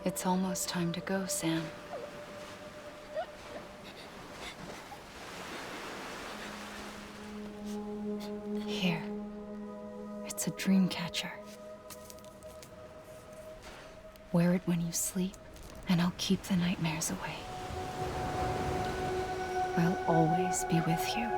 It's almost time to go, Sam. Here. It's a dream catcher. Wear it when you sleep, and I'll keep the nightmares away. I'll always be with you.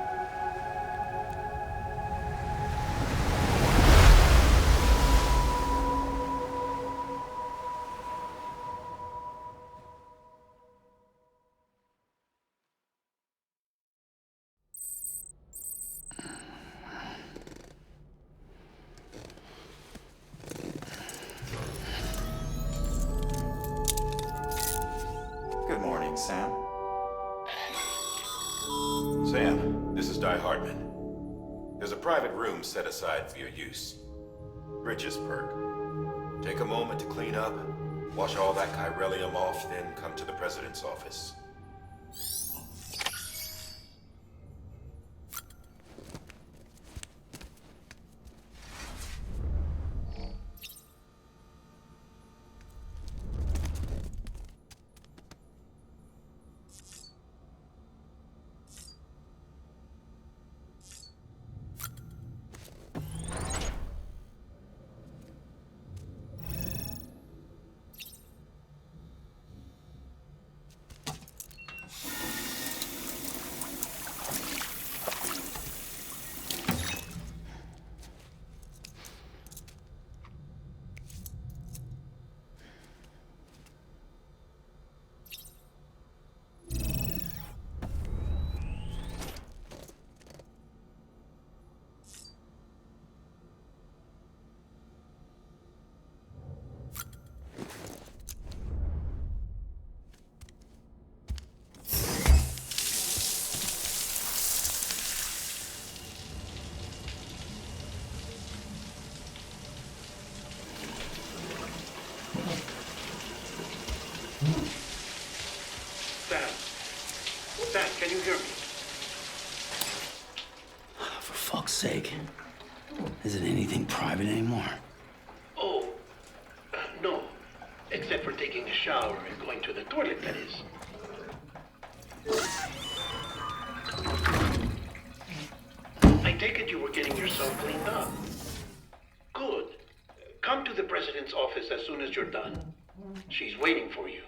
Good morning, Sam. Sam, this is Di Hartman. There's a private room set aside for your use. Bridges perk. Take a moment to clean up, wash all that chiralium off, then come to the president's office. Sam, can you hear me? For fuck's sake. Isn't anything private anymore? Oh, no. Except for taking a shower and going to the toilet, that is. I take it you were getting yourself cleaned up. Good. Come to the president's office as soon as you're done. She's waiting for you.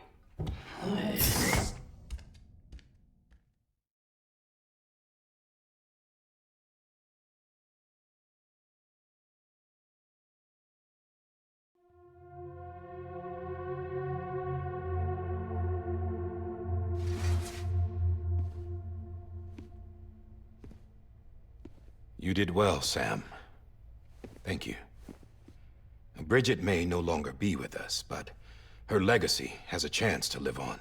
You did well, Sam. Thank you. Bridget may no longer be with us, but her legacy has a chance to live on.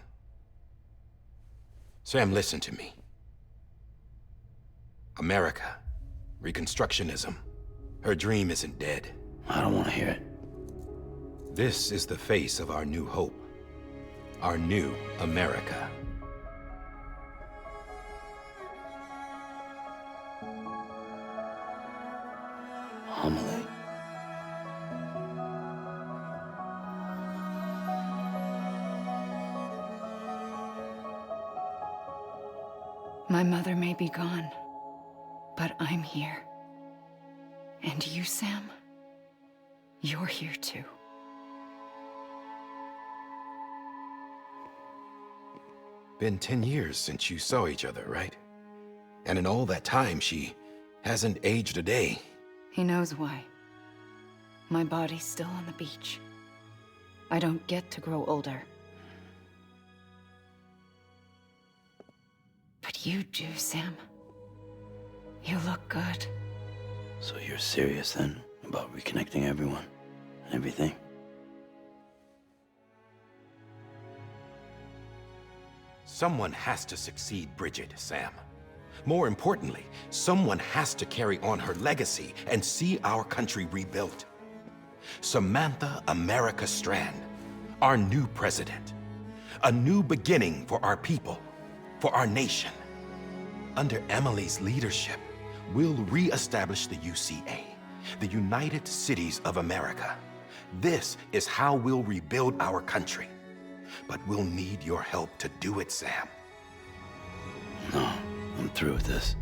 Sam, listen to me. America, Reconstructionism, her dream isn't dead. I don't want to hear it. This is the face of our new hope. Our new America. Homily. My mother may be gone, but I'm here. And you, Sam? You're here too. Been 10 years since you saw each other, right? And in all that time, she hasn't aged a day. He knows why. My body's still on the beach. I don't get to grow older. But you do, Sam. You look good. So you're serious then about reconnecting everyone and everything? Someone has to succeed Bridget, Sam. More importantly, someone has to carry on her legacy and see our country rebuilt. Samantha America Strand, our new president. A new beginning for our people, for our nation. Under Emily's leadership, we'll re-establish the UCA, the United Cities of America. This is how we'll rebuild our country. But we'll need your help to do it, Sam. No, I'm through with this.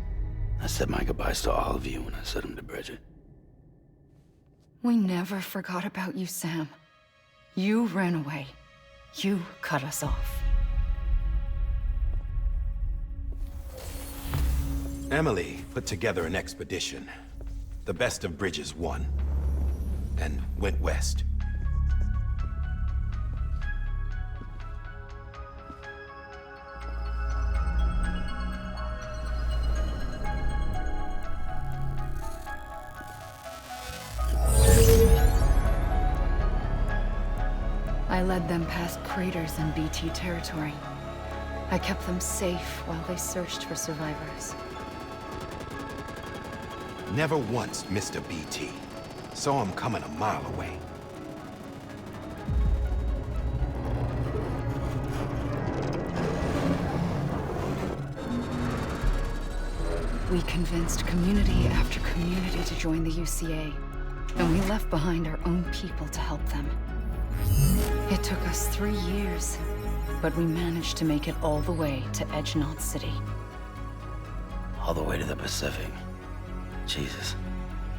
I said my goodbyes to all of you when I said them to Bridget. We never forgot about you, Sam. You ran away. You cut us off. Emily put together an expedition. The best of Bridges won, and went west. I led them past craters in BT territory. I kept them safe while they searched for survivors. Never once missed a BT. Saw him coming a mile away. We convinced community after community to join the UCA, and we left behind our own people to help them. It took us 3 years, but we managed to make it all the way to Edgenot City. All the way to the Pacific. Jesus.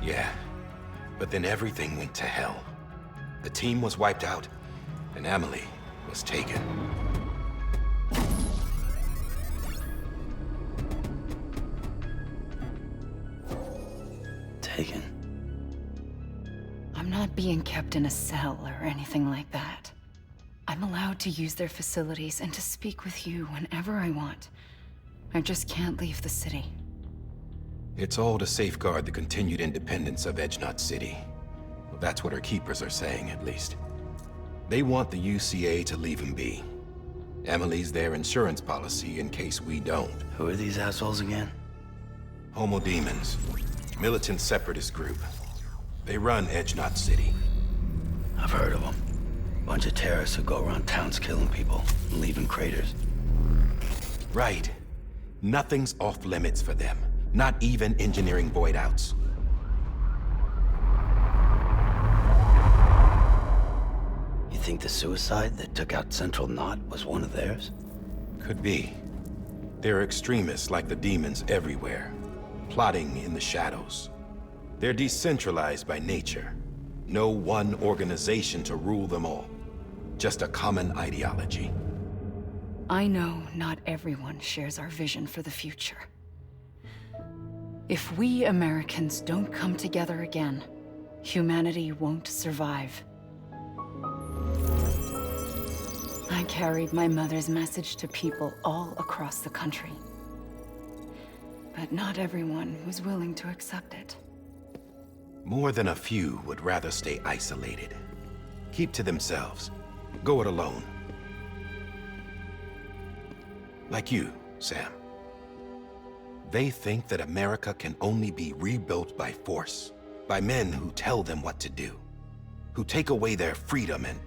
Yeah, but then everything went to hell. The team was wiped out, and Emily was taken. Taken. I'm not being kept in a cell or anything like that. I'm allowed to use their facilities and to speak with you whenever I want. I just can't leave the city. It's all to safeguard the continued independence of Edgenot City. Well, that's what our keepers are saying, at least. They want the UCA to leave him be. Emily's their insurance policy in case we don't. Who are these assholes again? Homo Demons. Militant separatist group. They run Edgenot City. I've heard of them. Bunch of terrorists who go around towns killing people and leaving craters. Right. Nothing's off limits for them. Not even engineering void outs. You think the suicide that took out Central Knot was one of theirs? Could be. There are extremists like the demons everywhere, plotting in the shadows. They're decentralized by nature. No one organization to rule them all. Just a common ideology. I know not everyone shares our vision for the future. If we Americans don't come together again, humanity won't survive. I carried my mother's message to people all across the country. But not everyone was willing to accept it. More than a few would rather stay isolated. Keep to themselves. Go it alone. Like you, Sam. They think that America can only be rebuilt by force, by men who tell them what to do, who take away their freedom and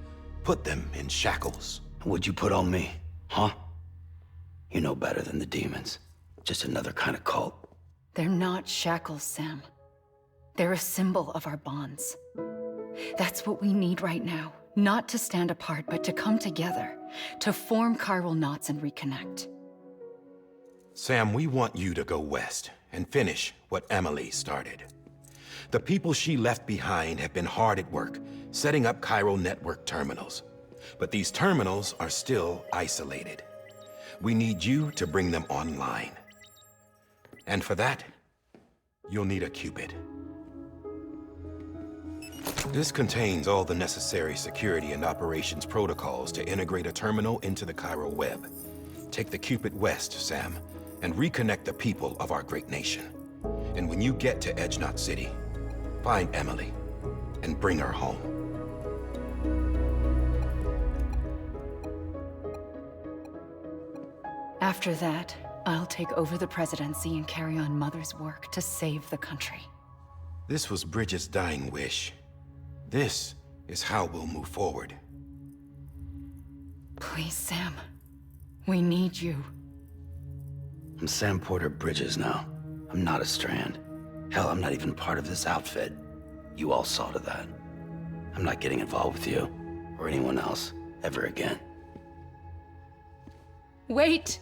put them in shackles. What'd you put on me, huh? You know better than the demons. Just another kind of cult. They're not shackles, Sam. They're a symbol of our bonds. That's what we need right now. Not to stand apart, but to come together, to form chiral knots and reconnect. Sam, we want you to go west and finish what Emily started. The people she left behind have been hard at work, setting up chiral network terminals. But these terminals are still isolated. We need you to bring them online. And for that, you'll need a Cupid. This contains all the necessary security and operations protocols to integrate a terminal into the chiral web. Take the Cupid west, Sam, and reconnect the people of our great nation. And when you get to Edgenot City, find Emily and bring her home. After that, I'll take over the presidency and carry on Mother's work to save the country. This was Bridget's dying wish. This is how we'll move forward. Please, Sam. We need you. I'm Sam Porter Bridges now. I'm not a Strand. Hell, I'm not even part of this outfit. You all saw to that. I'm not getting involved with you, or anyone else, ever again. Wait!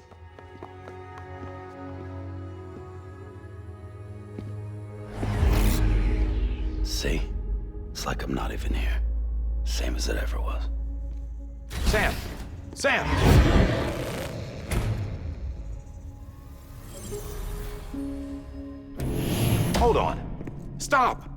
See? It's like I'm not even here. Same as it ever was. Sam! Sam! Hold on. Stop!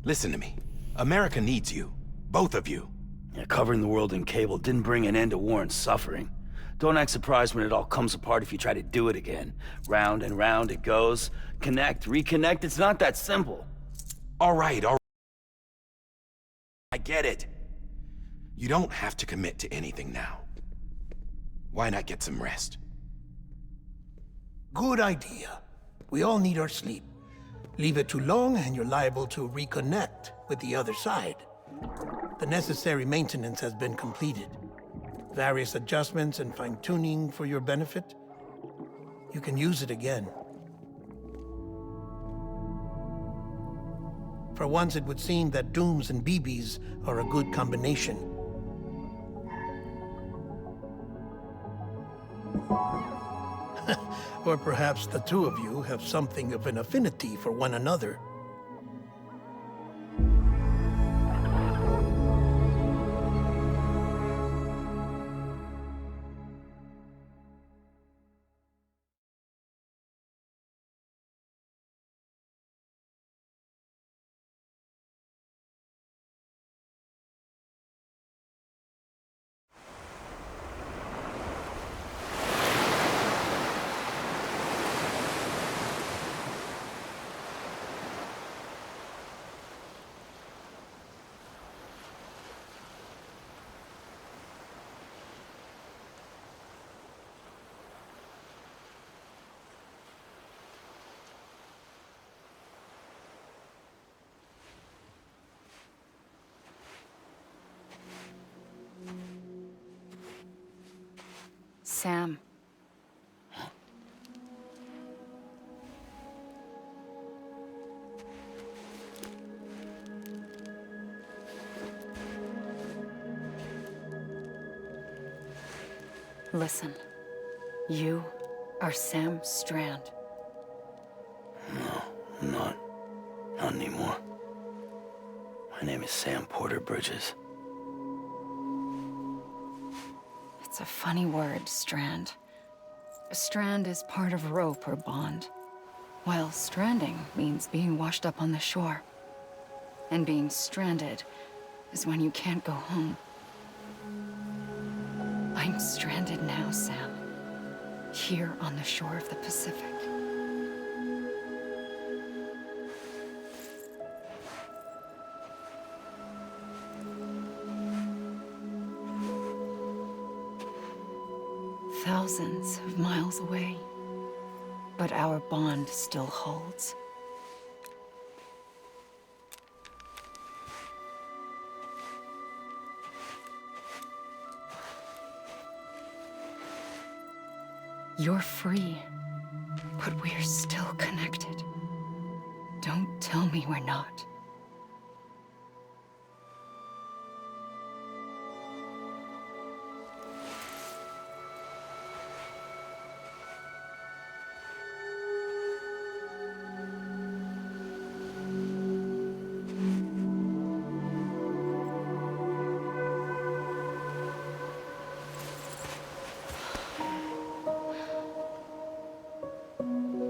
Listen to me. America needs you. Both of you. Yeah, covering the world in cable didn't bring an end to war and suffering. Don't act surprised when it all comes apart if you try to do it again. Round and round it goes. Connect, reconnect, it's not that simple. All right. I get it. You don't have to commit to anything now. Why not get some rest? Good idea. We all need our sleep. Leave it too long and you're liable to reconnect with the other side. The necessary maintenance has been completed. Various adjustments and fine-tuning for your benefit. You can use it again. For once, it would seem that Dooms and BBs are a good combination. Or perhaps the two of you have something of an affinity for one another. Sam. Listen. You are Sam Strand. No, I'm not. Not anymore. My name is Sam Porter Bridges. It's a funny word, strand. A strand is part of rope or bond, while stranding means being washed up on the shore. And being stranded is when you can't go home. I'm stranded now, Sam. Here on the shore of the Pacific. Thousands of miles away, but our bond still holds. You're free, but we're still connected. Don't tell me we're not.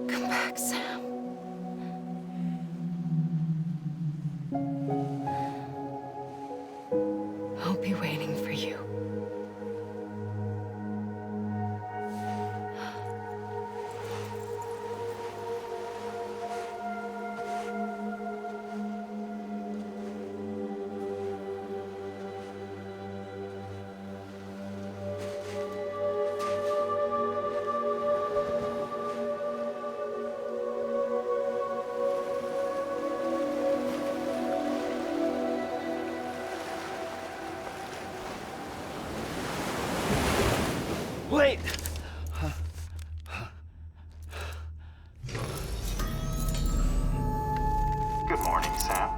Come back, Sam. I'll be waiting for you. Wait! Good morning, Sam.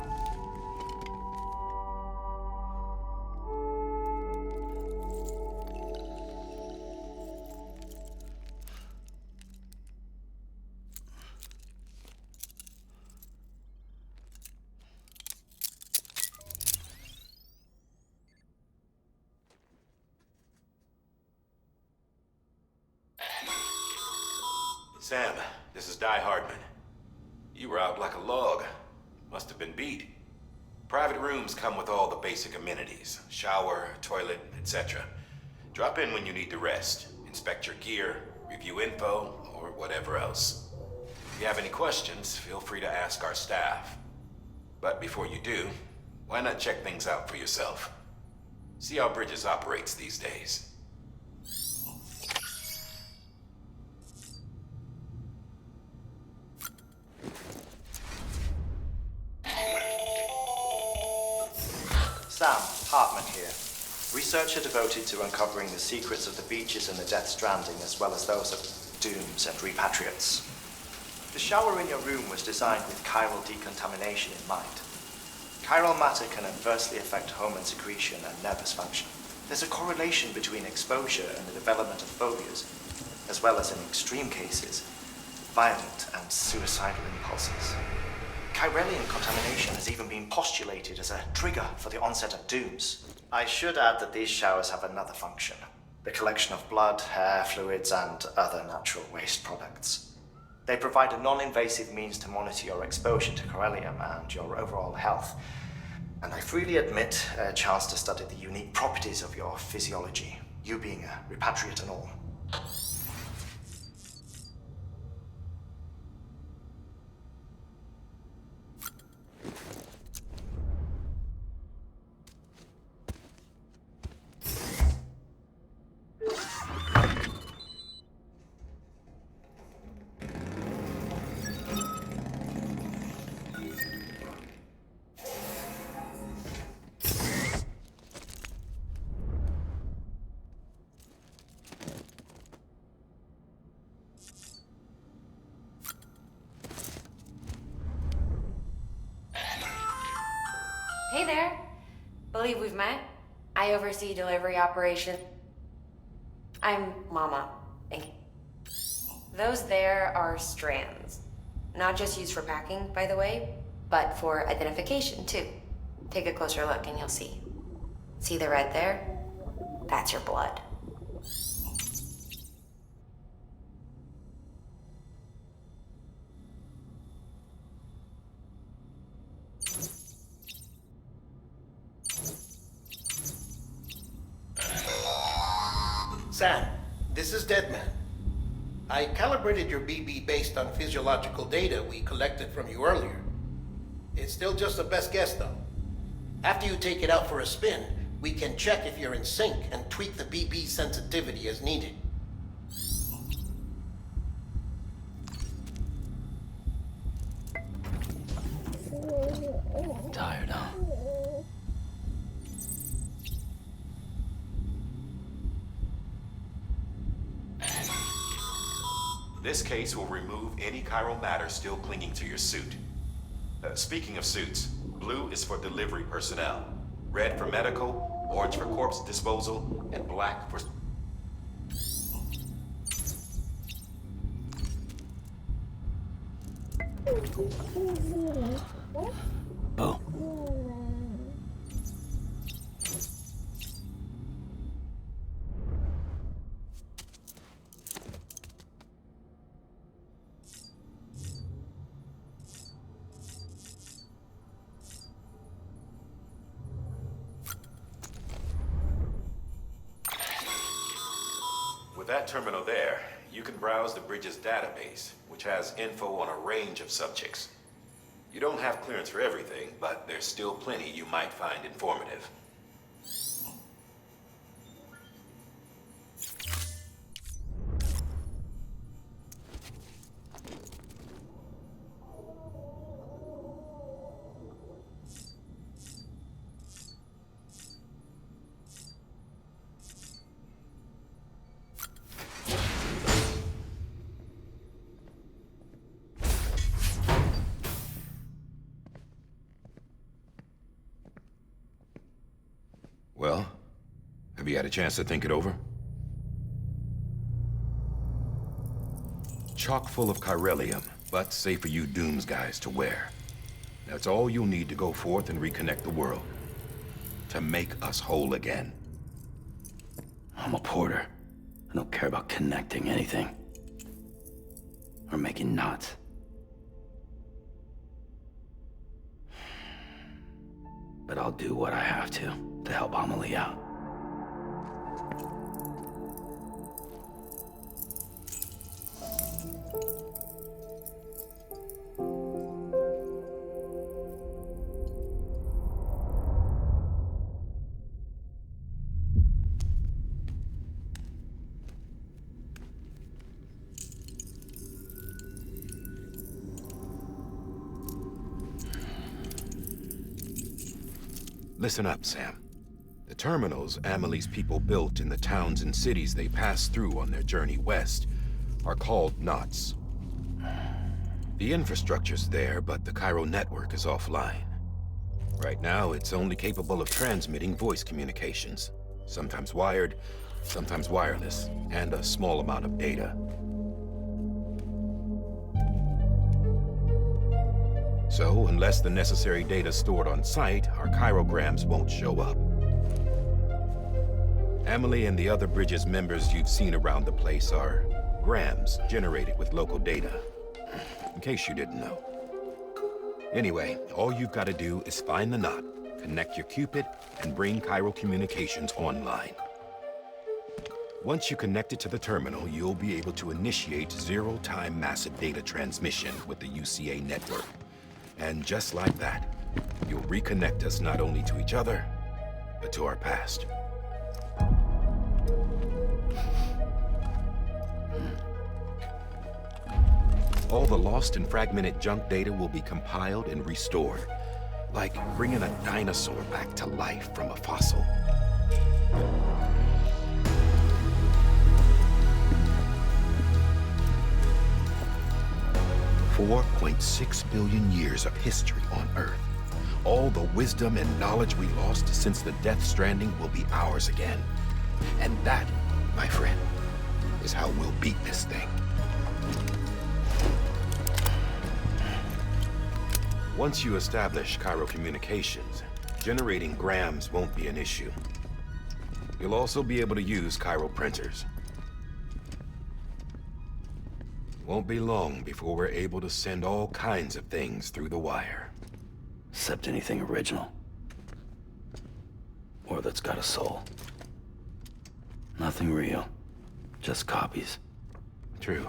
Sam, this is Di Hardman. You were out like a log. Must have been beat. Private rooms come with all the basic amenities. Shower, toilet, etc. Drop in when you need to rest. Inspect your gear, review info, or whatever else. If you have any questions, feel free to ask our staff. But before you do, why not check things out for yourself? See how Bridges operates these days. Sam, Hartman here. Researcher devoted to uncovering the secrets of the beaches and the Death Stranding, as well as those of dooms and repatriates. The shower in your room was designed with chiral decontamination in mind. Chiral matter can adversely affect hormone secretion and nervous function. There's a correlation between exposure and the development of phobias, as well as in extreme cases, violent and suicidal impulses. Chiralian contamination has even been postulated as a trigger for the onset of dooms. I should add that these showers have another function: the collection of blood, hair, fluids, and other natural waste products. They provide a non-invasive means to monitor your exposure to chiralium and your overall health. And I freely admit a chance to study the unique properties of your physiology, you being a repatriate and all. Hey there. Believe we've met. I oversee delivery operation. I'm Mama. Thank you. Those there are strands. Not just used for packing, by the way, but for identification too. Take a closer look and you'll see. See the red there? That's your blood. Sam, this is Deadman. I calibrated your BB based on physiological data we collected from you earlier. It's still just a best guess, though. After you take it out for a spin, we can check if you're in sync and tweak the BB sensitivity as needed. Tired, huh? This case will remove any chiral matter still clinging to your suit. Speaking of suits, blue is for delivery personnel, red for medical, orange for corpse disposal, and black for... Oh. With that terminal there, you can browse the Bridges database, which has info on a range of subjects. You don't have clearance for everything, but there's still plenty you might find informative. Well, have you had a chance to think it over? Chock full of chiralium, but safe for you Dooms guys to wear. That's all you'll need to go forth and reconnect the world. To make us whole again. I'm a porter. I don't care about connecting anything. are making knots. But I'll do what I have to help Amelie out. Listen up, Sam. The terminals Amelie's people built in the towns and cities they passed through on their journey west are called knots. The infrastructure's there, but the Cairo network is offline. Right now, it's only capable of transmitting voice communications. Sometimes wired, sometimes wireless, and a small amount of data. So, unless the necessary data stored on site, our chirograms won't show up. Amelie and the other Bridges members you've seen around the place are grams generated with local data. In case you didn't know. Anyway, all you've got to do is find the knot, connect your Cupid, and bring Cairo communications online. Once you connect it to the terminal, you'll be able to initiate zero-time massive data transmission with the UCA network. And just like that, you'll reconnect us not only to each other, but to our past. All the lost and fragmented junk data will be compiled and restored, like bringing a dinosaur back to life from a fossil. $4.6 billion years of history on Earth. All the wisdom and knowledge we lost since the Death Stranding will be ours again. And that, my friend, is how we'll beat this thing. Once you establish Cairo communications, generating grams won't be an issue. You'll also be able to use Cairo printers. Won't be long before we're able to send all kinds of things through the wire. Except anything original. Or that's got a soul. Nothing real. Just copies. True.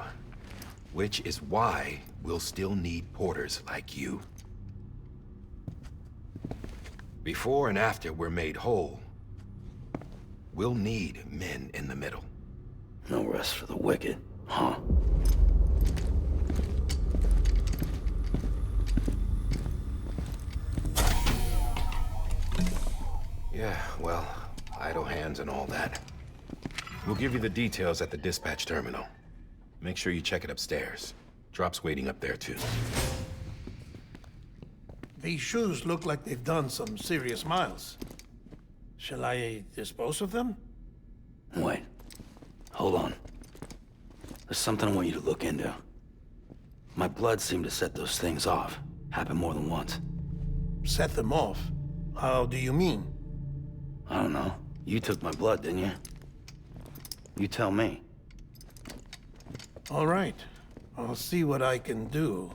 Which is why we'll still need porters like you. Before and after we're made whole, we'll need men in the middle. No rest for the wicked, huh? Yeah, well, idle hands and all that. We'll give you the details at the dispatch terminal. Make sure you check it upstairs. Drop's waiting up there, too. These shoes look like they've done some serious miles. Shall I dispose of them? Wait. Hold on. There's something I want you to look into. My blood seemed to set those things off. Happened more than once. Set them off? How do you mean? I don't know. You took my blood, didn't you? You tell me. All right. I'll see what I can do.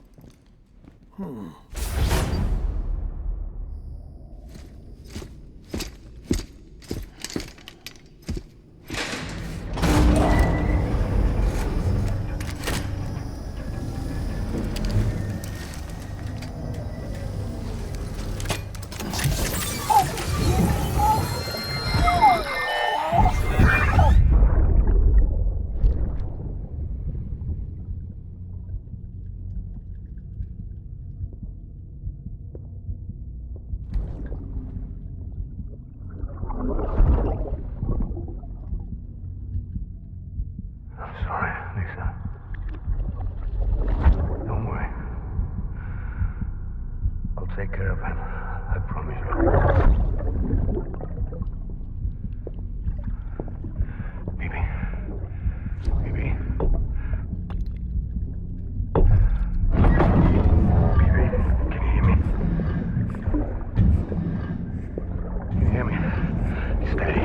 Take care of him. I promise you. Baby. Baby. Baby, can you hear me? Can you hear me? Steady.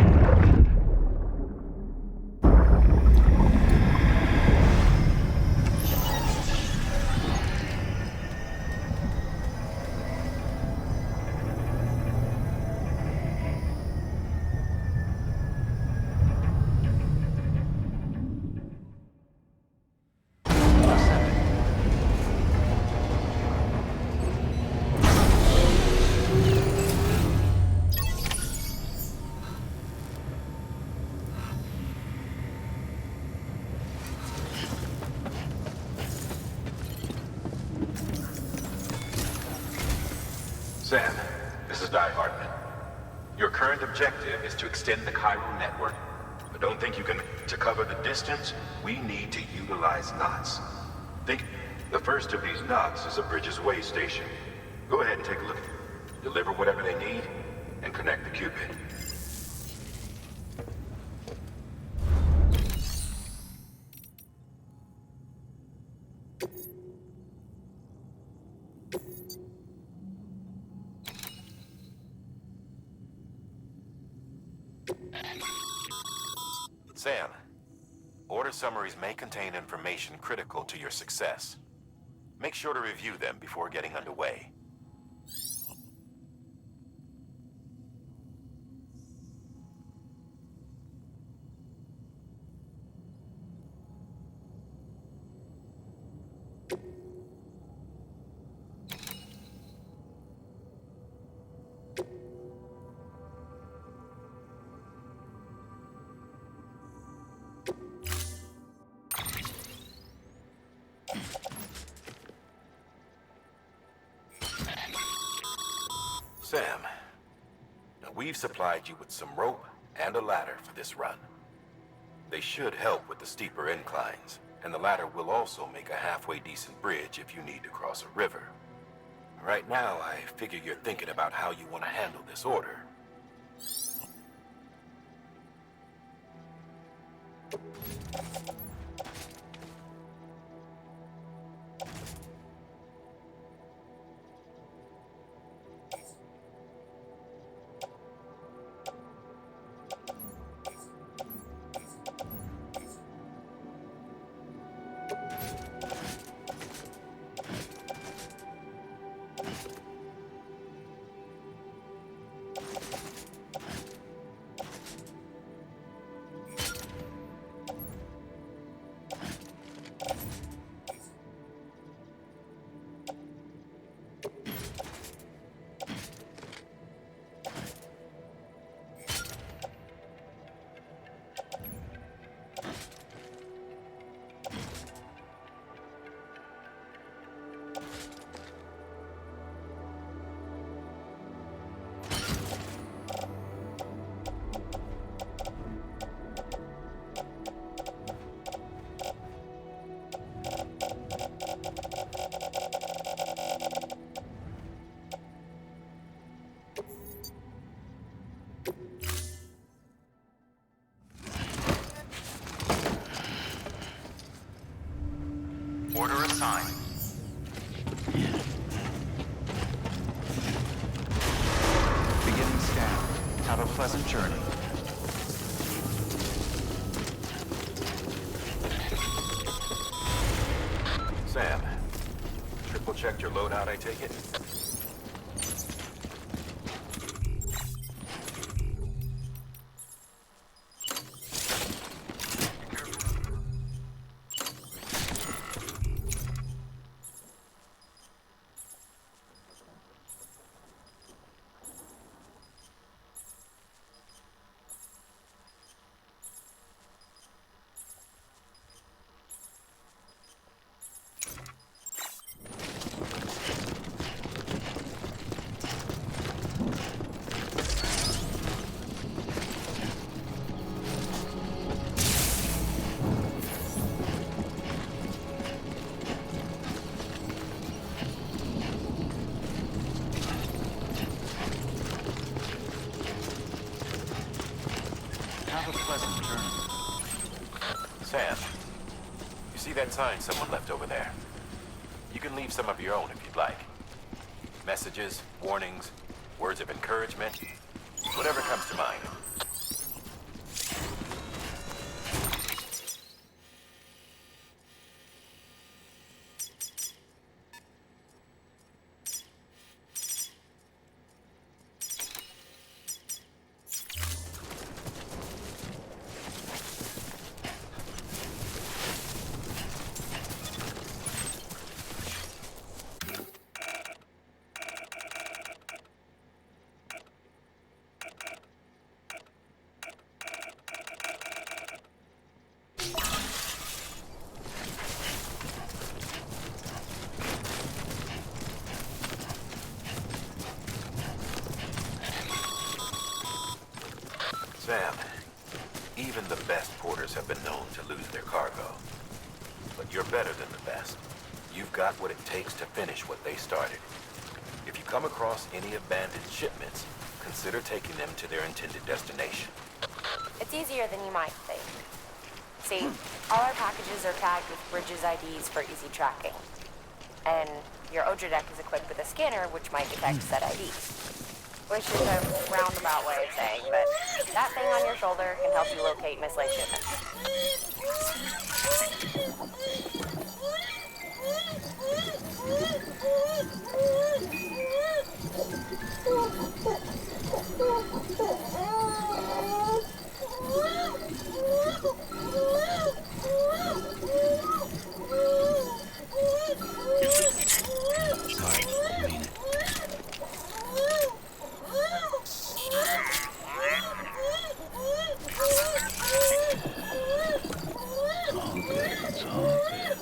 Sam, this is Di Hartman. Your current objective is to extend the chiral network. But don't think you can... To cover the distance, we need to utilize knots. Think the first of these knots is a Bridges Way station. Go ahead and take a look. Deliver whatever they need, and connect the Cupid. Sam, order summaries may contain information critical to your success. Make sure to review them before getting underway. Sam, now we've supplied you with some rope and a ladder for this run. They should help with the steeper inclines, and the ladder will also make a halfway decent bridge if you need to cross a river. Right now, I figure you're thinking about how you want to handle this order. Order assigned. Beginning scan. Have a pleasant journey. Sam, triple checked your loadout, I take it? Have a pleasant journey. Sam, you see that sign someone left over there? You can leave some of your own if you'd like. Messages, warnings, words of encouragement, whatever comes to mind. Even the best porters have been known to lose their cargo. But you're better than the best. You've got what it takes to finish what they started. If you come across any abandoned shipments, consider taking them to their intended destination. It's easier than you might think. See, all our packages are tagged with Bridges IDs for easy tracking. And your Odra deck is equipped with a scanner which might detect said IDs. Which is a roundabout way of saying that that thing on your shoulder can help you locate mislaid shipments. Sorry, I mean it. It's all good, it's all good.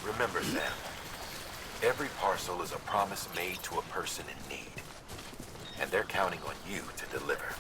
Remember, Sam, every parcel is a promise made to a person in need. And they're counting on you to deliver.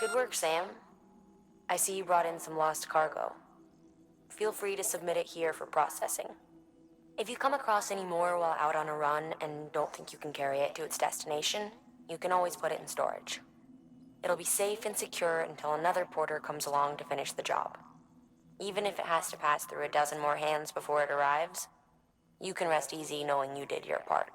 Good work, Sam. I see you brought in some lost cargo. Feel free to submit it here for processing. If you come across any more while out on a run and don't think you can carry it to its destination, you can always put it in storage. It'll be safe and secure until another porter comes along to finish the job. Even if it has to pass through a dozen more hands before it arrives, you can rest easy knowing you did your part.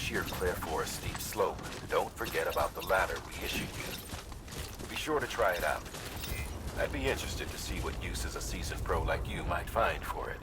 sheer cliff or a steep slope, don't forget about the ladder we issued you. Be sure to try it out. I'd be interested to see what uses a seasoned pro like you might find for it.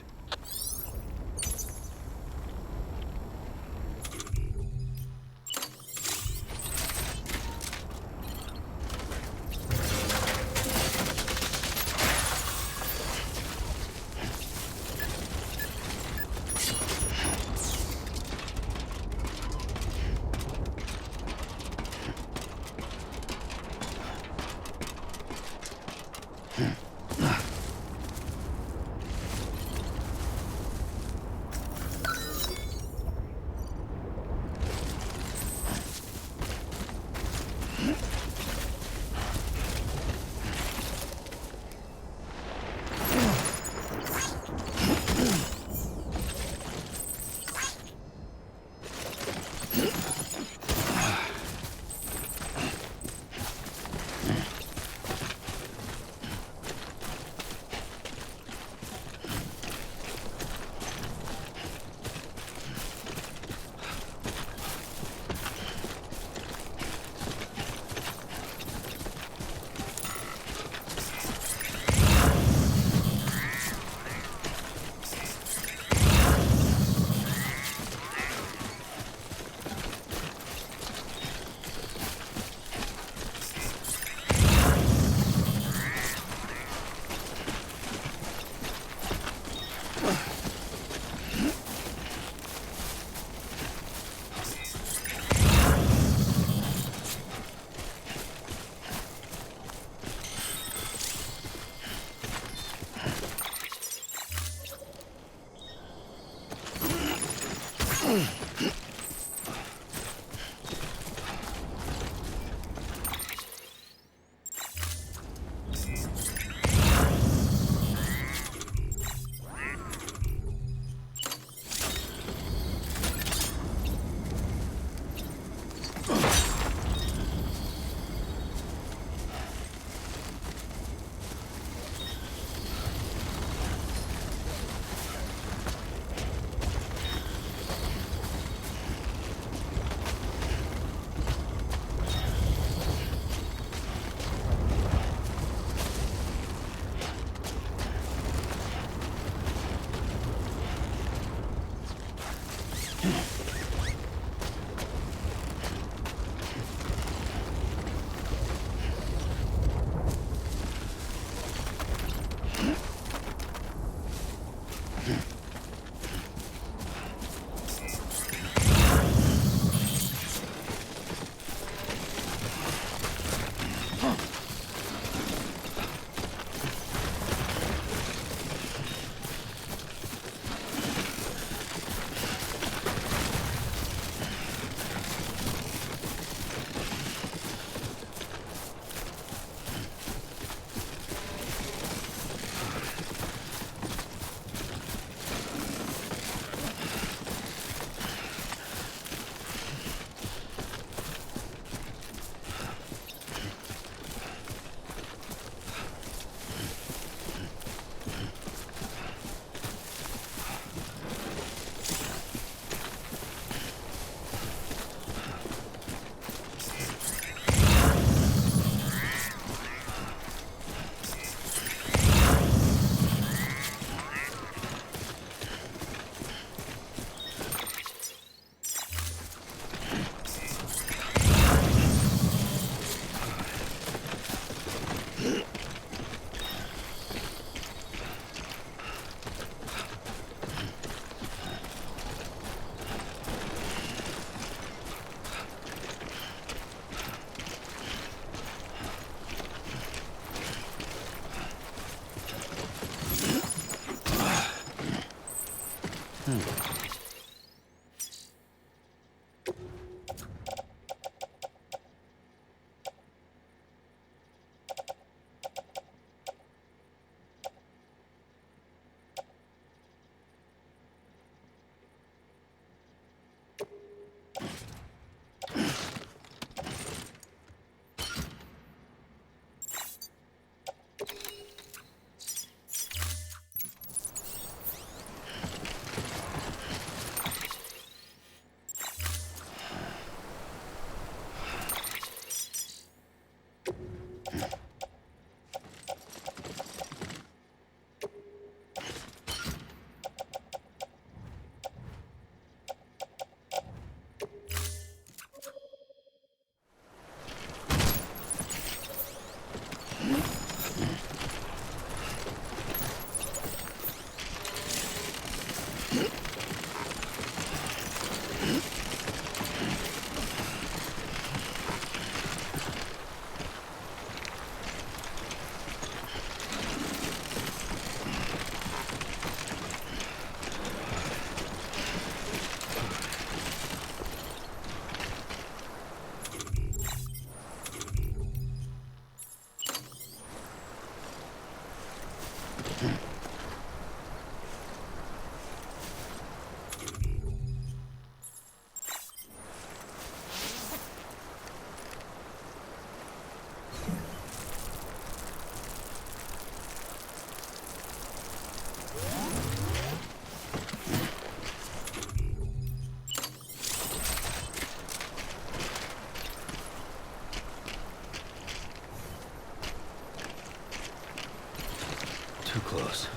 Too close.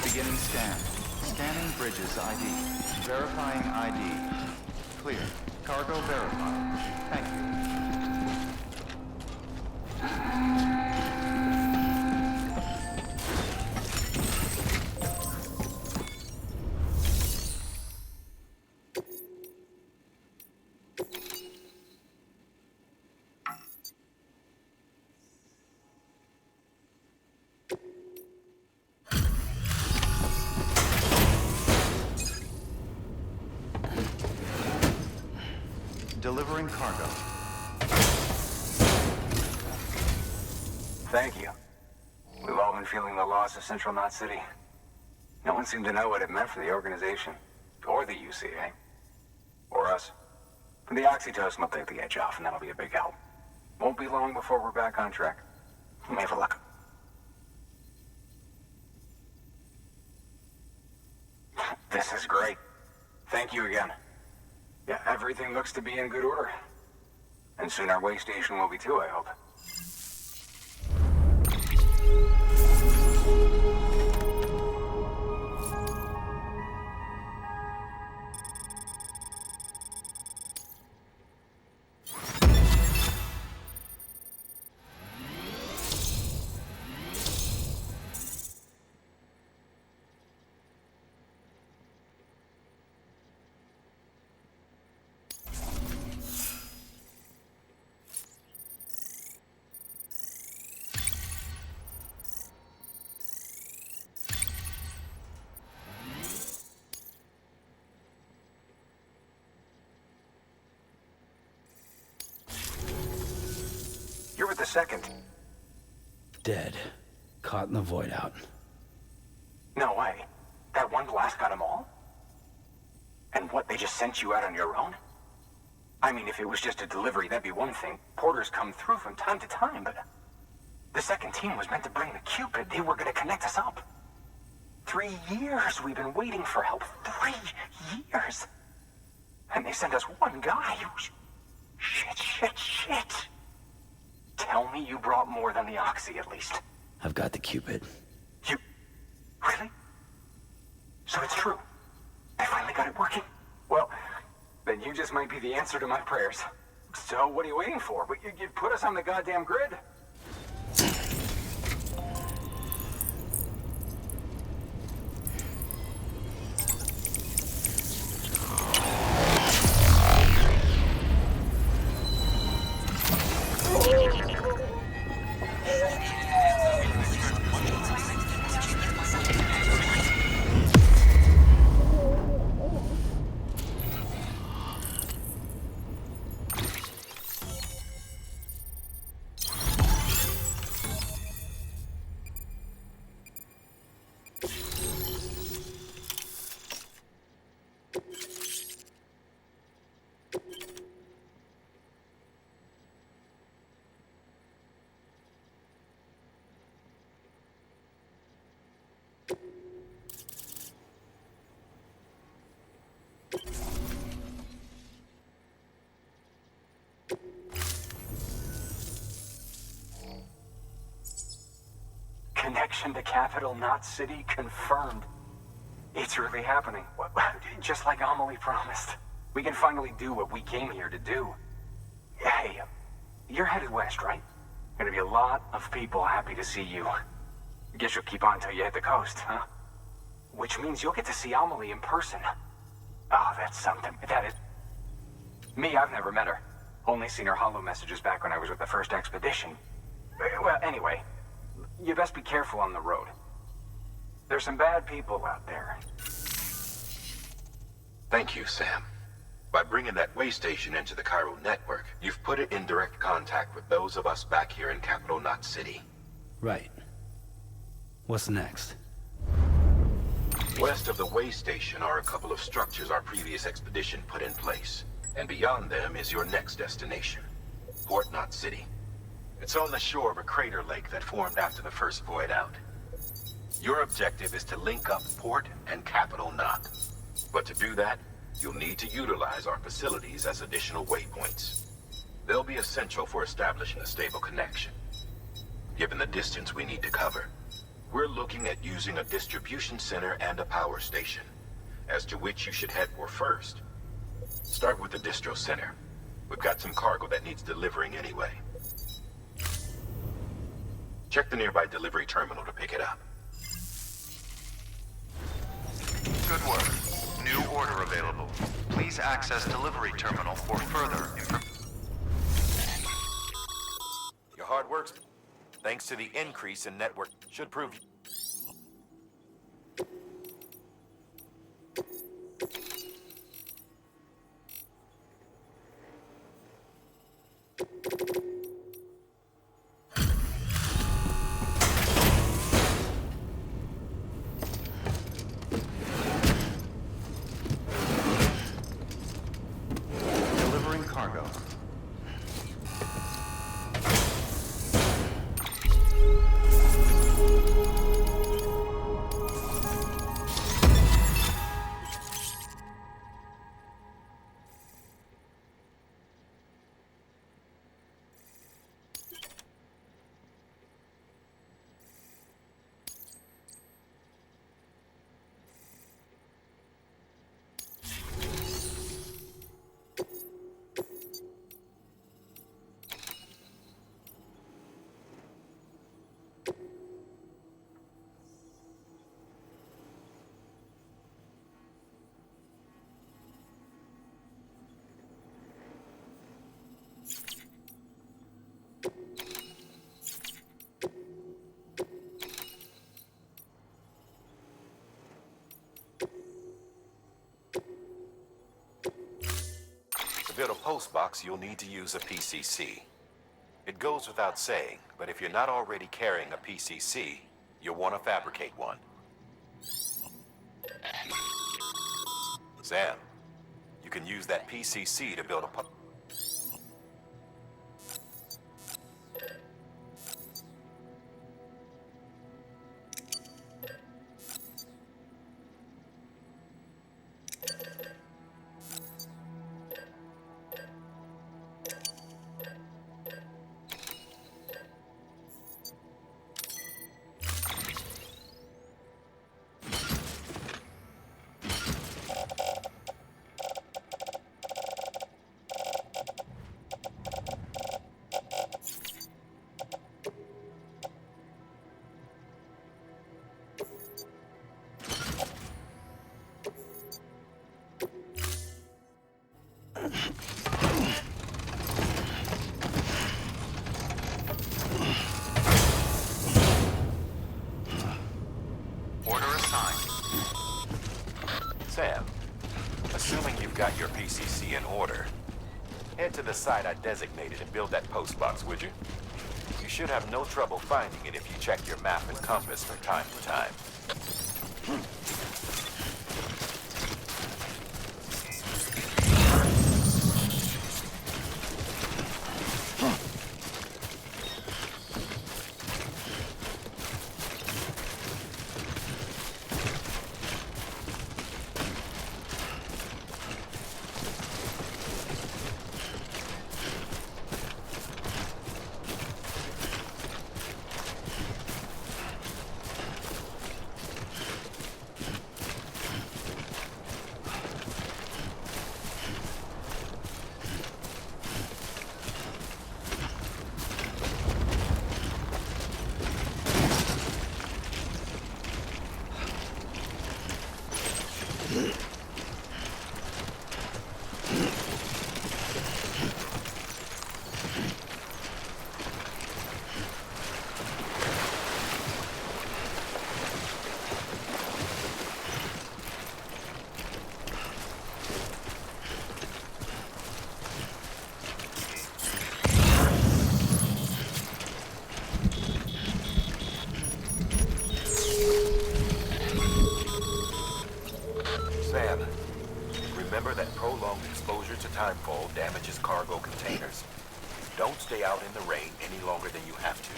Beginning scan. Scanning bridges ID. Verifying ID. Clear. Cargo verified. Thank you. Delivering cargo. Thank you. We've all been feeling the loss of Central Knot City. No one seemed to know what it meant for the organization, or the UCA, or us. But the oxytocin will take the edge off, and that'll be a big help. Won't be long before we're back on track. You may have luck. This is great. Thank you again. Yeah, everything looks to be in good order. And soon our way station will be too, I hope. You're with the second. Dead. Caught in the void out. No way. That one blast got them all? And what, they just sent you out on your own? I mean, if it was just a delivery, that'd be one thing. Porters come through from time to time, but... The second team was meant to bring the Cupid. They were gonna connect us up. 3 years we've been waiting for help. 3 years! And they sent us one guy. Shit. Tell me you brought more than the Oxy, at least. I've got the Cupid. You... Really? So it's true. I finally got it working. Well, then you just might be the answer to my prayers. So what are you waiting for? You put us on the goddamn grid. Connection to capital, not city, confirmed. It's really happening. Just like Amelie promised. We can finally do what we came here to do. Hey, you're headed west, right? Gonna be a lot of people happy to see you. Guess you'll keep on till you hit the coast, huh? Which means you'll get to see Amelie in person. Oh, that's something. That is... Me, I've never met her. Only seen her holo messages back when I was with the first expedition. Well, anyway, you best be careful on the road. There's some bad people out there. Thank you, Sam. By bringing that way station into the Cairo network, you've put it in direct contact with those of us back here in Capital Knot City. Right. What's next? West of the way station are a couple of structures our previous expedition put in place. And beyond them is your next destination, Port Knot City. It's on the shore of a crater lake that formed after the first void out. Your objective is to link up Port and Capital Knot. But to do that, you'll need to utilize our facilities as additional waypoints. They'll be essential for establishing a stable connection. Given the distance we need to cover, we're looking at using a distribution center and a power station, as to which you should head for first. Start with the distro center. We've got some cargo that needs delivering anyway. Check the nearby delivery terminal to pick it up. Good work. New order available. Please access delivery terminal for further information. Your hard work, thanks to the increase in network, should prove... Delivering cargo. To build a post box, you'll need to use a PCC. It goes without saying, but if you're not already carrying a PCC, you'll want to fabricate one. Sam, you can use that PCC to build a Order assigned. Sam, assuming you've got your PCC in order, head to the site I designated and build that post box, would you? You should have no trouble finding it if you check your map and compass from time to time. Sam, remember that prolonged exposure to timefall damages cargo containers. Don't stay out in the rain any longer than you have to.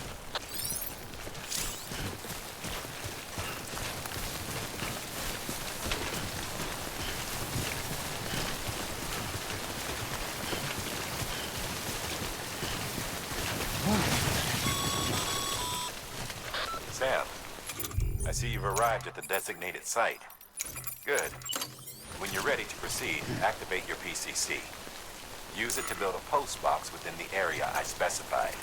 Sam, I see you've arrived at the designated site. Good. When you're ready to proceed, activate your PCC. Use it to build a post box within the area I specified.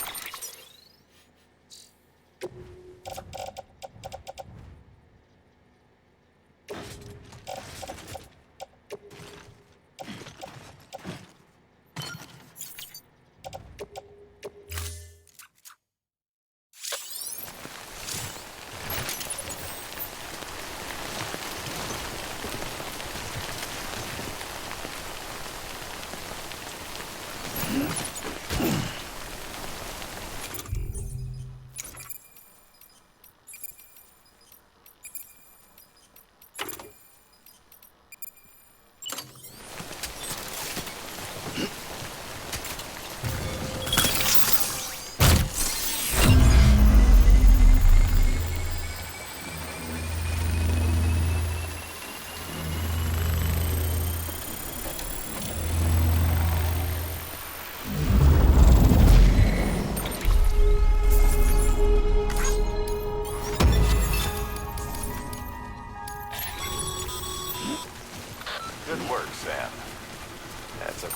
Good work, Sam. That's a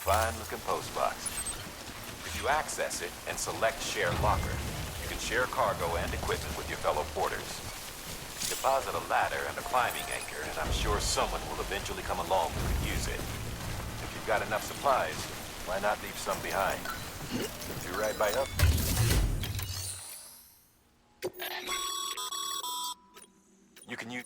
fine-looking post box. If you access it and select Share Locker, you can share cargo and equipment with your fellow porters. Deposit a ladder and a climbing anchor, and I'm sure someone will eventually come along who can use it. If you've got enough supplies, why not leave some behind? Be right by up. You can use...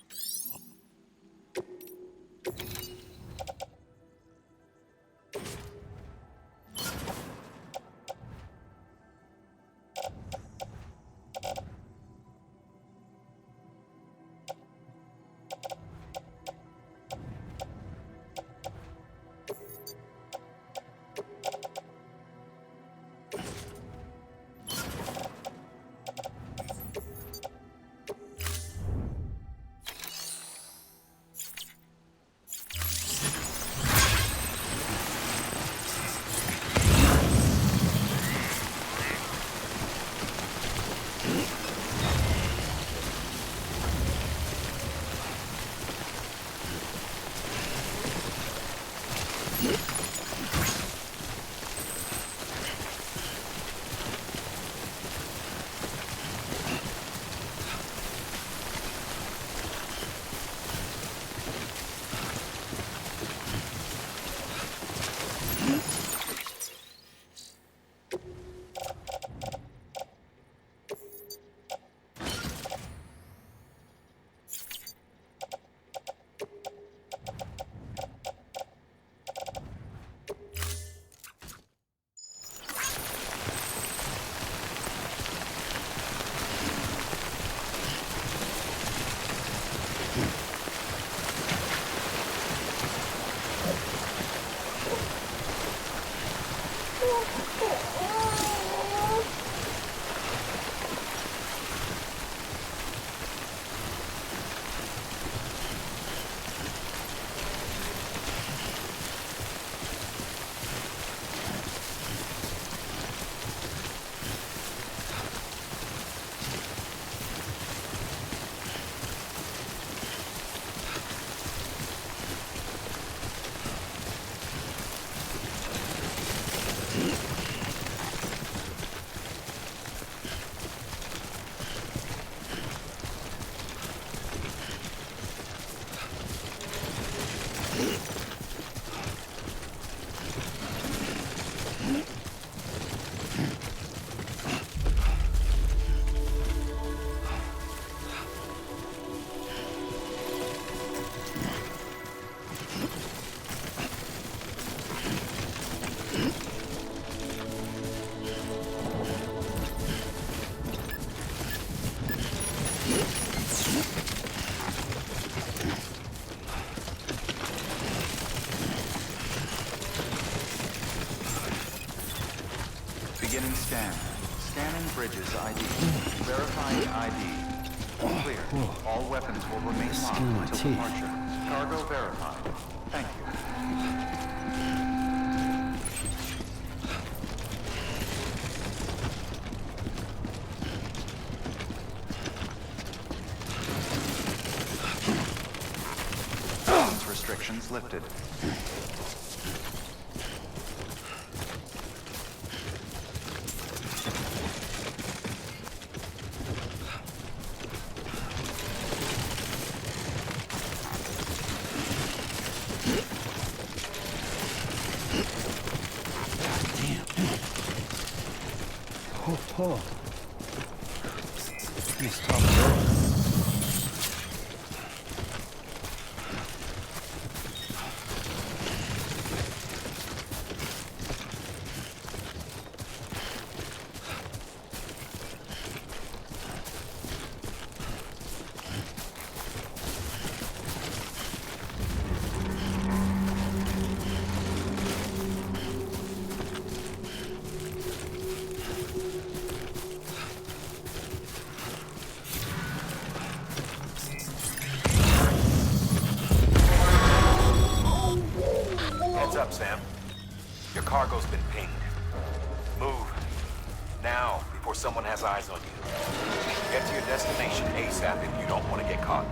Beginning scan. Scanning bridges ID. Verifying ID. Clear. All weapons will remain locked until departure. Cargo verified. Thank you. Restrictions lifted. Oh. Nice top door. Up, Sam. Your cargo's been pinged. Move. Now, before someone has eyes on you. Get to your destination ASAP if you don't want to get caught.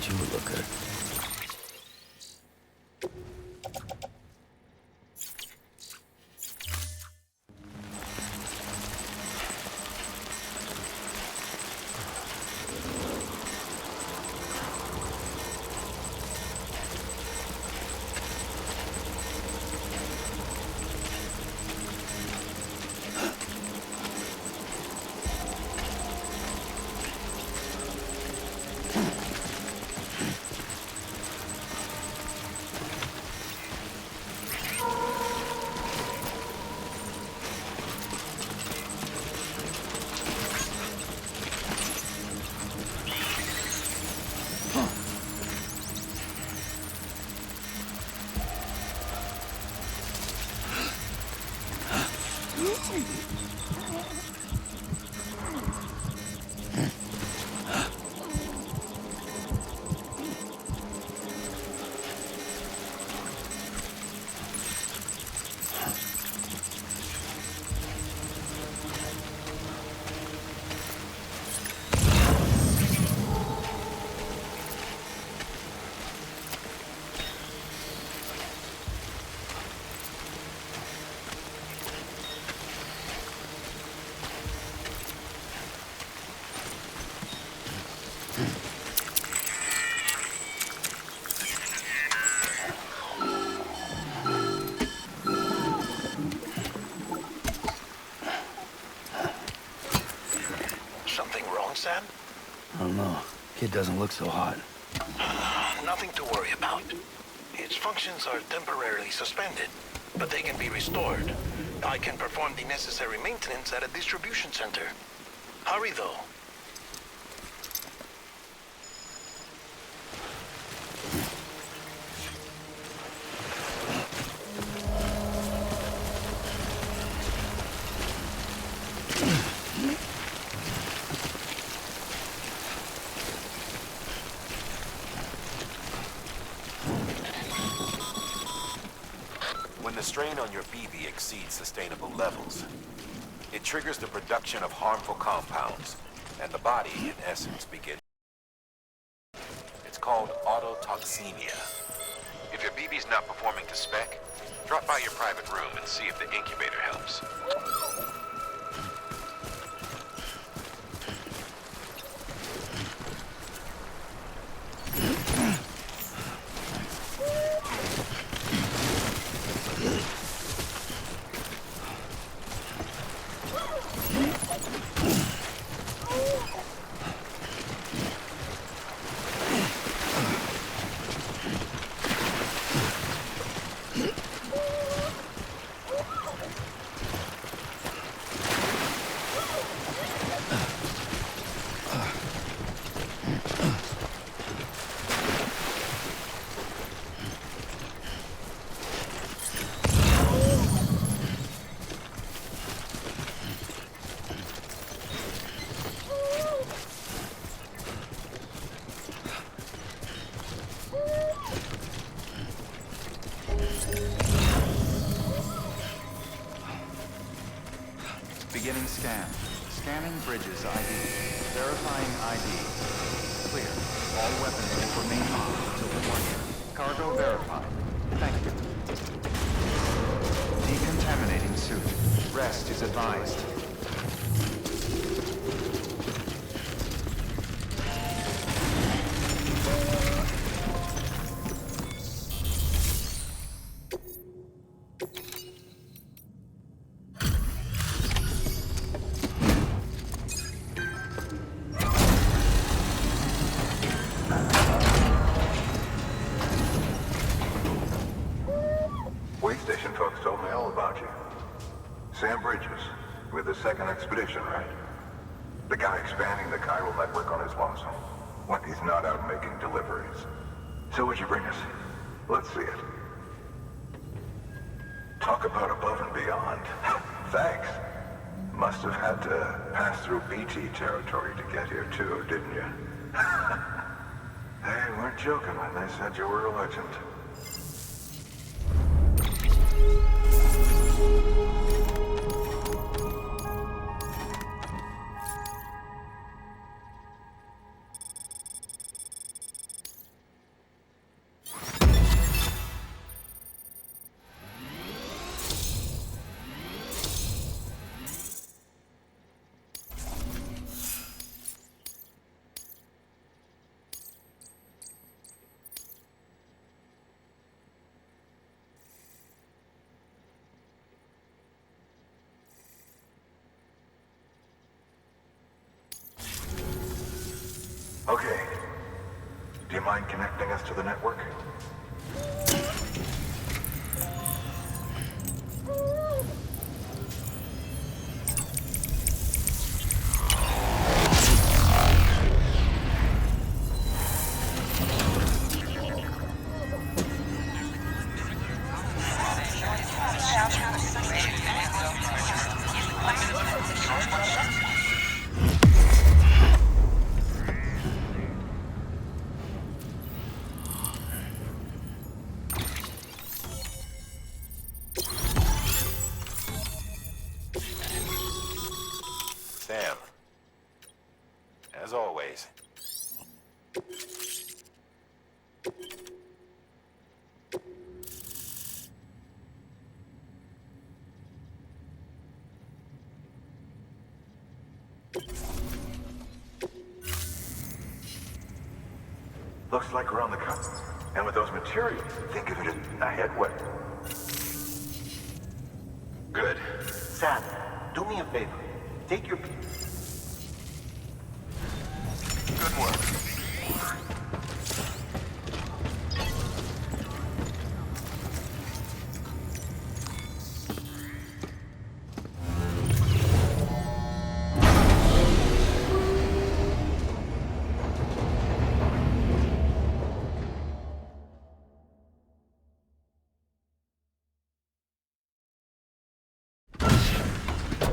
shoe looker. Something wrong, Sam? I don't know. Kid doesn't look so hot. Nothing to worry about. Its functions are temporarily suspended, but they can be restored. I can perform the necessary maintenance at a distribution center. Hurry, though. When the strain on your BB exceeds sustainable levels, it triggers the production of harmful compounds, and the body, in essence, begins. It's called autotoxemia. If your BB's not performing to spec, drop by your private room and see if the incubator helps. Beginning scan. Scanning bridges ID. Verifying ID. Clear. All weapons will remain on until departure. Cargo verified. Thank you. Decontaminating suit. Rest is advised. Way station folks told me all about you. Sam Bridges, with the second expedition, right? The guy expanding the chiral network on his lonesome, when he's not out making deliveries. So what'd you bring us? Let's see it. Talk about above and beyond. Thanks. Must have had to pass through BT territory to get here too, didn't you? They weren't joking when they said you were a legend. mind connecting us to the network? Sam, as always. Looks like we're on the cusp. And with those materials, think of it as a headway. Good. Sam, do me a favor. Take your... Good work.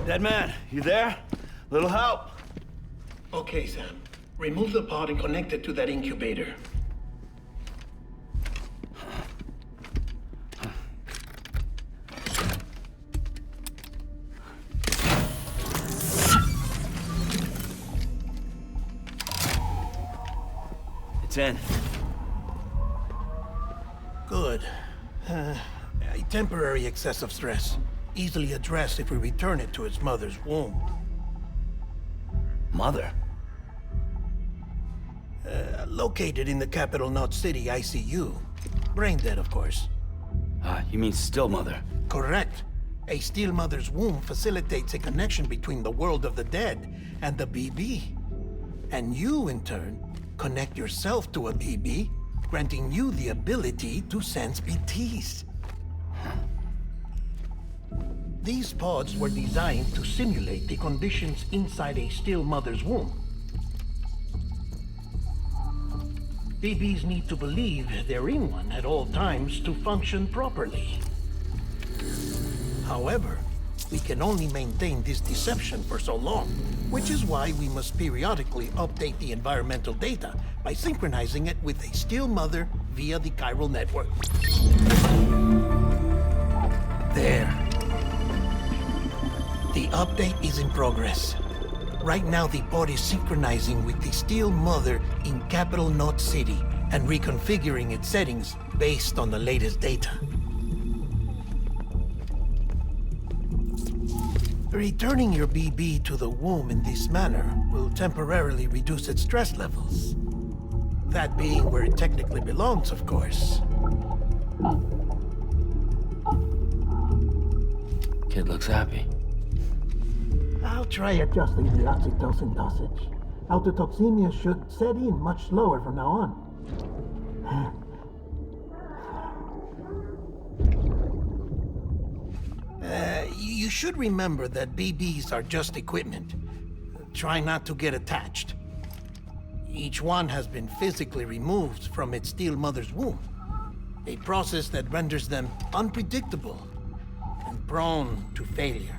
Dead man, you there? Little help? Okay, Sam. Remove the pod and connect it to that incubator. It's in. Good. A temporary excess of stress. Easily addressed if we return it to its mother's womb. Mother? Located in the capital Knot City ICU. Brain dead, of course. You mean still mother? Correct. A still mother's womb facilitates a connection between the world of the dead and the BB. And you, in turn, connect yourself to a BB, granting you the ability to sense BTs. These pods were designed to simulate the conditions inside a still mother's womb. BBs need to believe they're in one at all times to function properly. However, we can only maintain this deception for so long, which is why we must periodically update the environmental data by synchronizing it with a still mother via the chiral network. There. The update is in progress. Right now, the pod is synchronizing with the still mother in capital Knot City and reconfiguring its settings based on the latest data. Returning your BB to the womb in this manner will temporarily reduce its stress levels. That being where it technically belongs, of course. Kid looks happy. I'll try adjusting the oxytocin dosage. Autotoxemia should set in much slower from now on. You should remember that BBs are just equipment. Try not to get attached. Each one has been physically removed from its still mother's womb. A process that renders them unpredictable and prone to failure.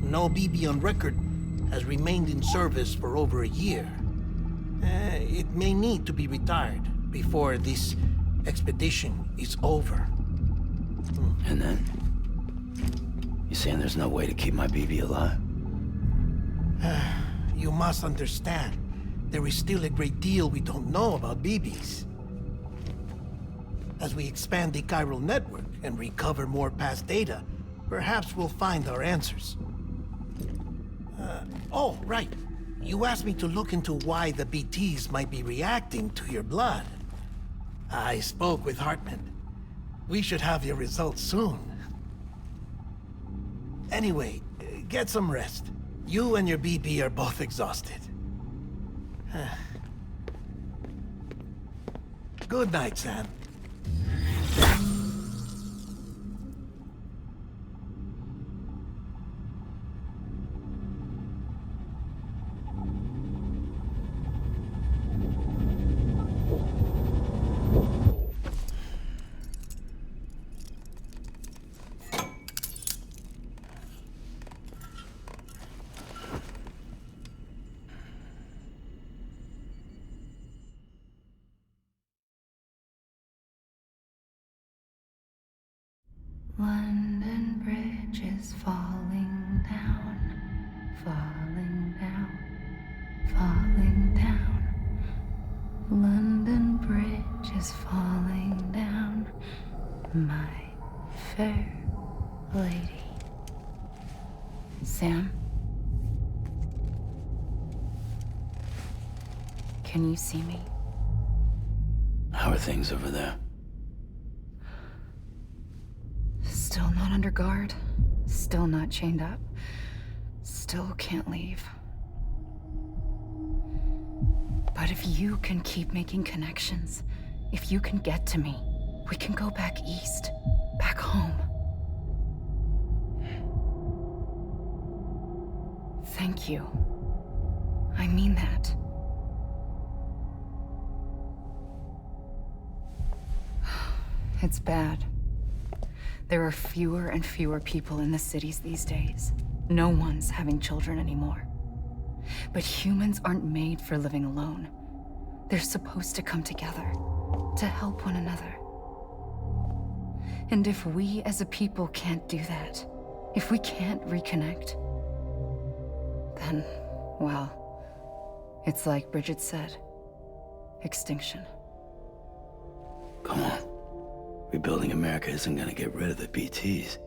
No BB on record has remained in service for over a year. It may need to be retired before this expedition is over. And then? You saying there's no way to keep my BB alive? You must understand, there is still a great deal we don't know about BBs. As we expand the chiral network and recover more past data, perhaps we'll find our answers. Oh, right. You asked me to look into why the BTs might be reacting to your blood. I spoke with Hartman. We should have your results soon. Anyway, get some rest. You and your BB are both exhausted. Good night, Sam. London Bridge is falling down, falling down, falling down. London Bridge is falling down, my fair lady. Sam? Can you see me? How are things over there? Still not under guard, still not chained up, still can't leave. But if you can keep making connections, if you can get to me, we can go back east, back home. Thank you. I mean that. It's bad. There are fewer and fewer people in the cities these days. No one's having children anymore. But humans aren't made for living alone. They're supposed to come together, to help one another. And if we as a people can't do that, if we can't reconnect, then, well, it's like Bridget said, extinction. Come on. Rebuilding America isn't gonna get rid of the BTs.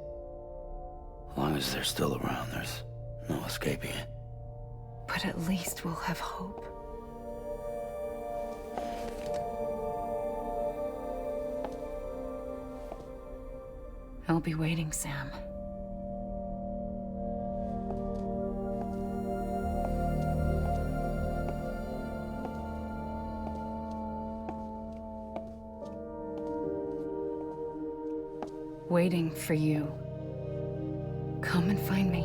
As long as they're still around, there's no escaping it. But at least we'll have hope. I'll be waiting, Sam. Waiting for you. Come and find me.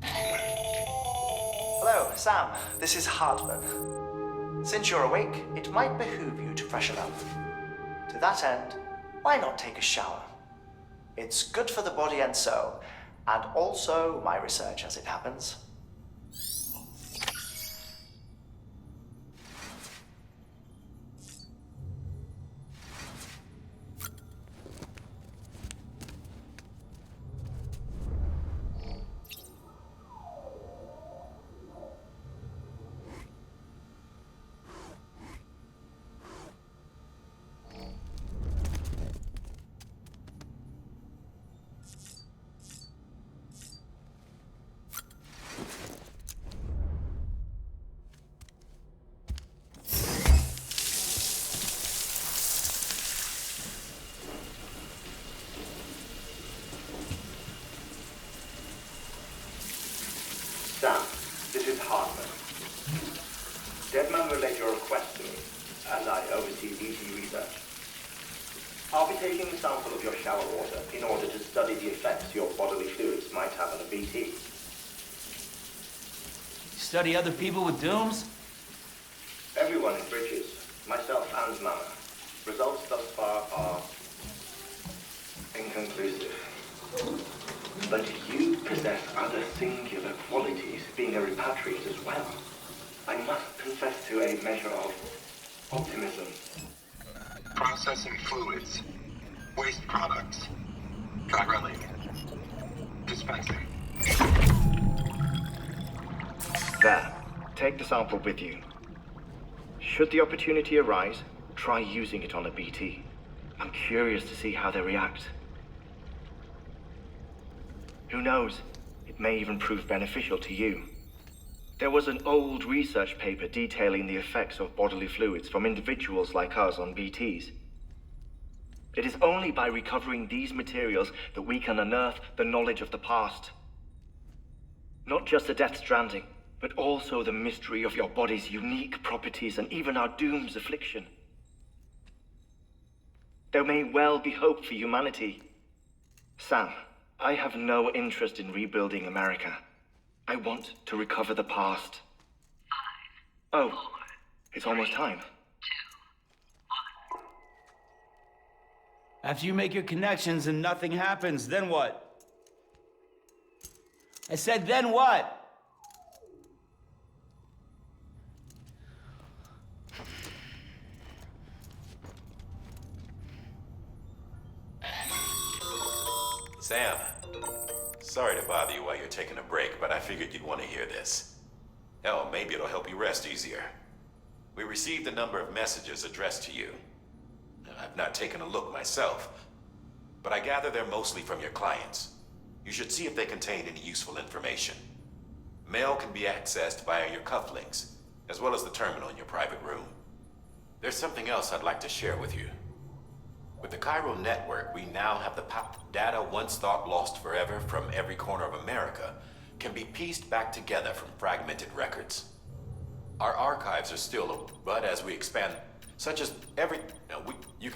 Hello, Sam. This is Hartman. Since you're awake, it might behoove you to freshen up. To that end, why not take a shower? It's good for the body and soul, and also my research as it happens. Sam, this is Hartman. Deadman relayed your request to me, as I oversee BT research. I'll be taking a sample of your shower water in order to study the effects your bodily fluids might have on a BT. Study other people with dooms? Everyone in Bridges, myself and Mama. Results thus far are inconclusive. But you possess other singular qualities, being a repatriate as well. I must confess to a measure of optimism. Processing fluids. Waste products. Drilling. Dispensing. There. Take the sample with you. Should the opportunity arise, try using it on a BT. I'm curious to see how they react. Who knows? It may even prove beneficial to you. There was an old research paper detailing the effects of bodily fluids from individuals like us on BTs. It is only by recovering these materials that we can unearth the knowledge of the past. Not just the Death Stranding, but also the mystery of your body's unique properties and even our doom's affliction. There may well be hope for humanity. Sam, I have no interest in rebuilding America. I want to recover the past. 5, oh, 4, it's almost time. 2, 1. After you make your connections and nothing happens, then what? I said, then what? Sam, sorry to bother you while you're taking a break, but I figured you'd want to hear this. Hell, maybe it'll help you rest easier. We received a number of messages addressed to you. I've not taken a look myself, but I gather they're mostly from your clients. You should see if they contain any useful information. Mail can be accessed via your cufflinks, as well as the terminal in your private room. There's something else I'd like to share with you. With the chiral network, we now have the data once thought lost forever from every corner of America can be pieced back together from fragmented records. Our archives are still, but as we expand, such as every, you.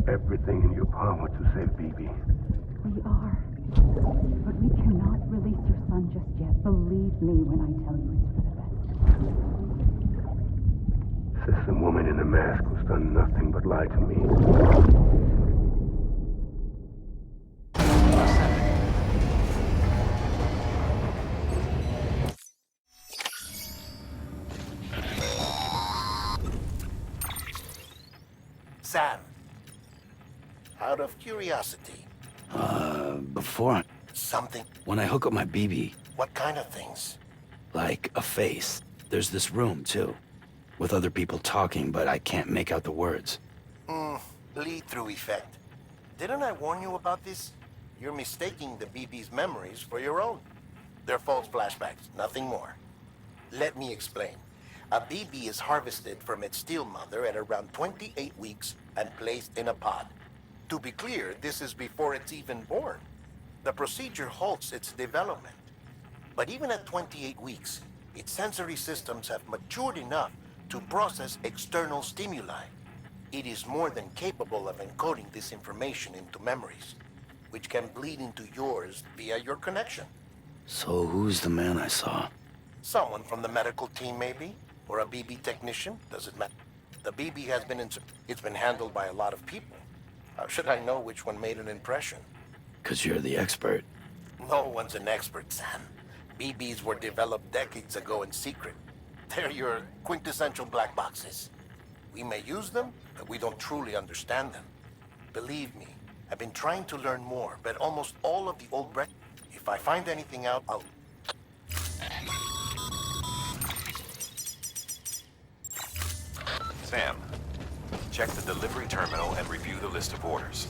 Everything in your power to save Bibi. We are. But we cannot release your son just yet. Believe me when I tell you it's for the best. Says some woman in a mask who's done nothing but lie to me. Sam. Out of curiosity. Before? Something. When I hook up my BB. What kind of things? Like a face. There's this room, too. With other people talking, but I can't make out the words. Bleed-through effect. Didn't I warn you about this? You're mistaking the BB's memories for your own. They're false flashbacks, nothing more. Let me explain. A BB is harvested from its steel mother at around 28 weeks and placed in a pod. To be clear, this is before it's even born. The procedure halts its development. But even at 28 weeks, its sensory systems have matured enough to process external stimuli. It is more than capable of encoding this information into memories, which can bleed into yours via your connection. So who's the man I saw? Someone from the medical team, maybe? Or a BB technician? Doesn't matter. The BB has been it's been handled by a lot of people. How should I know which one made an impression? 'Cause you're the expert. No one's an expert, Sam. BBs were developed decades ago in secret. They're your quintessential black boxes. We may use them, but we don't truly understand them. Believe me, I've been trying to learn more, but almost all of the old if I find anything out, I'll... Sam, check the delivery terminal and review the list of orders.